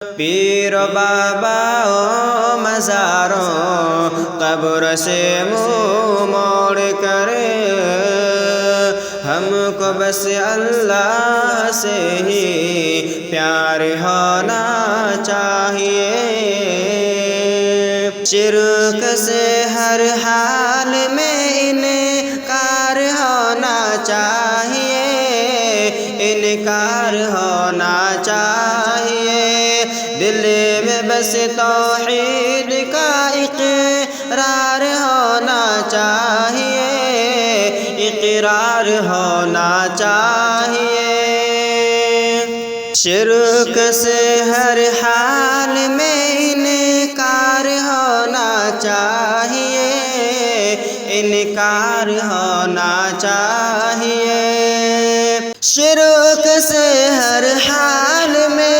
پیر و بابا و مزاروں قبر سے منہ موڑ کر ہم کو بس اللہ سے ہی پیار ہونا چاہیے۔ شرک سے ہر حال میں انکار ہونا چاہیے، انکار ہونا چاہیے۔ دل میں بس توحید کا اقرار ہونا چاہیے، اقرار ہونا چاہیے۔ شرک سے ہر حال میں انکار ہونا چاہیے، انکار ہونا چاہیے۔ شرک سے ہر حال میں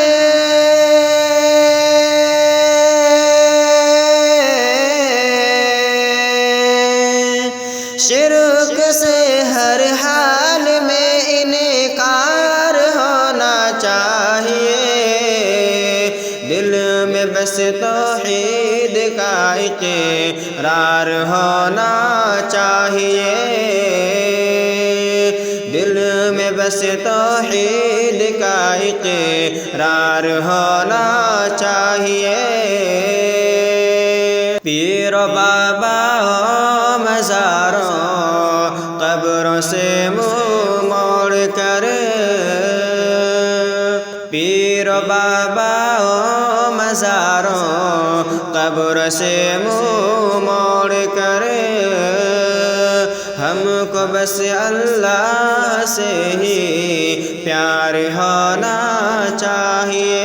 شرک سے ہر حال میں انکار ہونا چاہیے۔ دل میں بس توحید کا اقرار ہونا چاہیے، دل میں بس توحید کا اقرار ہونا چاہیے۔ پیر و بابا و مزاروں قبروں سے منہ موڑ کر، پیر و بابا و مزاروں قبر سے منہ موڑ کر ہم کو بس اللہ سے ہی پیار ہونا چاہیے۔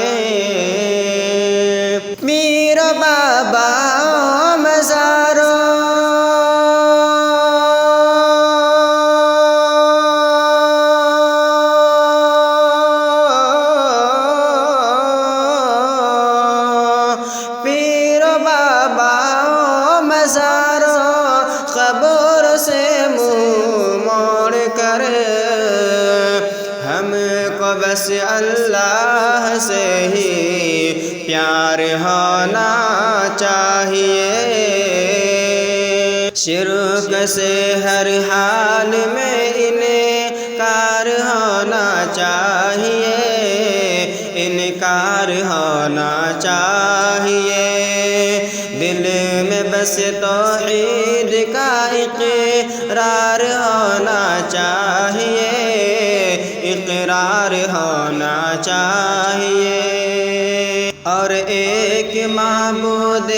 پیر و بابا و مزاروں قبر سے منہ موڑ کر ہم کو بس اللہ سے ہی پیار ہونا چاہیے۔ شرک سے ہر حال میں انکار ہونا چاہیے، انکار ہونا چاہیے۔ دل میں بس توحید کا اقرار ہونا چاہیے، اقرار ہونا چاہیے۔ اور ایک معبود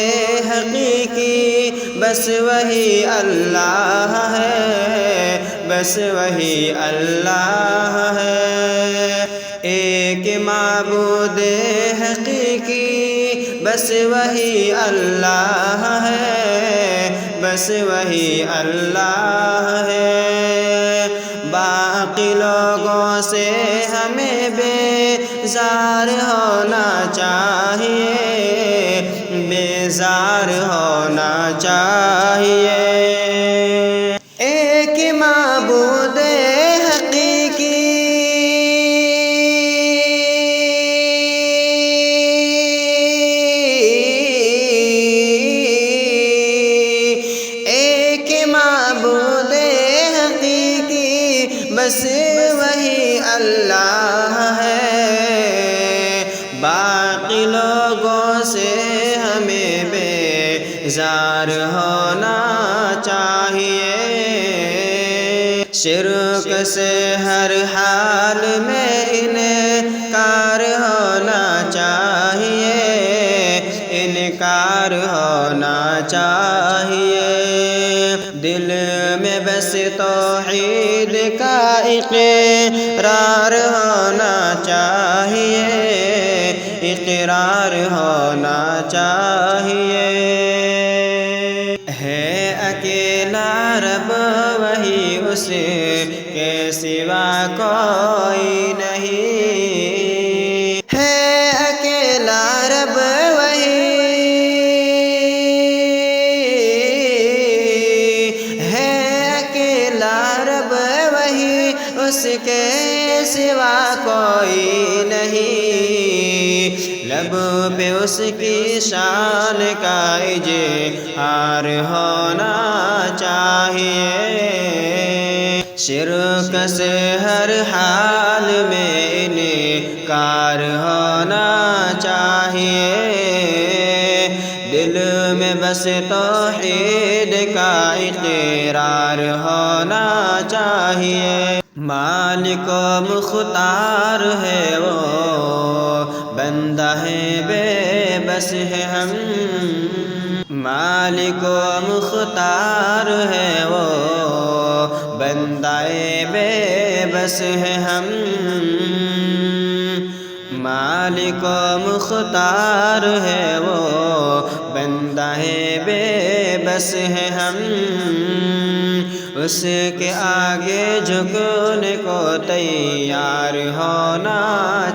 حقیقی بس وہی اللہ ہے، بس وہی اللہ ہے۔ ایک معبود حقیقی بس وہی اللہ ہے، بس وہی اللہ ہے۔ باقی لوگوں سے ہمیں بیزار ہونا چاہیے، بیزار ہونا چاہیے۔ ایک معبود حقیقی بس وہی اللہ ہے۔ باقی لوگوں سے ہمیں بیزار ہونا چاہیے۔ شرک سے ہر حال میں انکار ہونا چاہیے، انکار ہونا چاہیے۔ دل میں بس توحید کا اقرار ہونا چاہیے، اقرار ہونا چاہیے۔ ہے اکیلا رب وہی، اس کے سوا کوئی نہیں۔ ہے اکیلا رب وہی، اس کے سوا کوئی نہیں۔ لب پہ اس کی شان کا اظہار ہونا چاہیے، شرک سے ہر حال میں انکار ہونا چاہیے، دل میں بس توحید کا اقرار ہونا چاہیے۔ مالک و مختار ہے وہ، بندہ ہے بے بس ہے ہم، مالک و مختار ہے وہ، بندہ بے بس ہے ہم، مالک و مختار ہے وہ، بندہ بے بس ہے ہم، اس کے آگے جھکنے کو تیار ہونا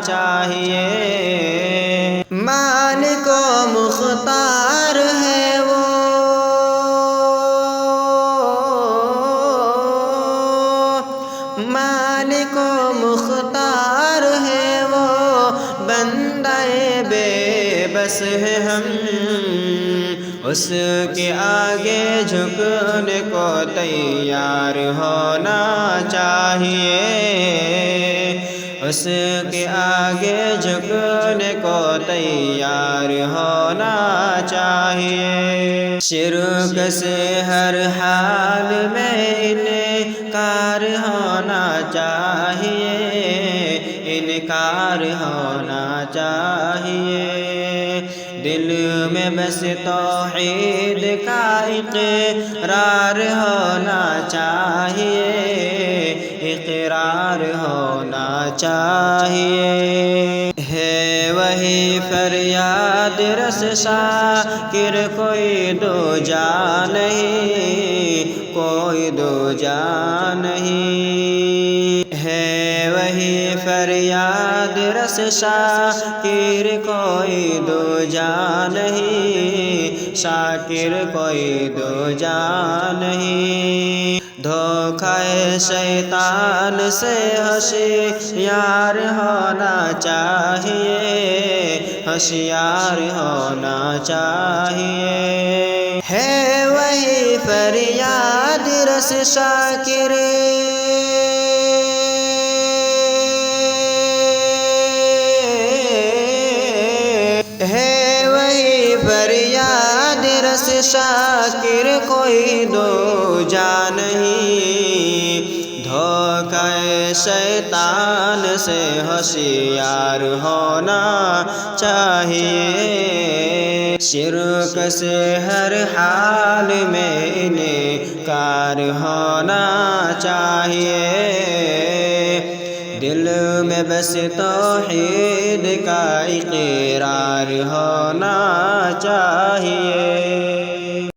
چاہیے، مالک و مختار ہے وہ، مالک و مختار ہے وہ، بندہ بے بس ہے ہم، اس کے آگے جھکنے کو تیار ہونا چاہیے، اس کے آگے جھکنے کو تیار ہونا چاہیے، شرک سے ہر حال میں انکار ہونا چاہیے، انکار ہونا چاہیے، دل میں بس توحید کا اقرار ہونا چاہیے، اقرار ہونا چاہیے، ہے وہی فریاد رس شاکر کوئی دوجا نہیں، کوئی دوجا نہیں، ہے وہی فریاد رس شاکر کوئی دوجا نہیں، شاکر کوئی دوجا نہیں، دھوکہ شیطان سے ہوشیار ہونا چاہیے، ہوشیار ہونا چاہیے، ہے وہی فریاد رس شاکر، ہے وہی فریاد رس شاکر کوئی دوجا نہیں، دھوکہ شیطان سے ہوشیار ہونا چاہیے، شرک سے ہر حال میں انکار ہونا چاہیے، دل میں بس توحید کا اقرار ہونا چاہیے۔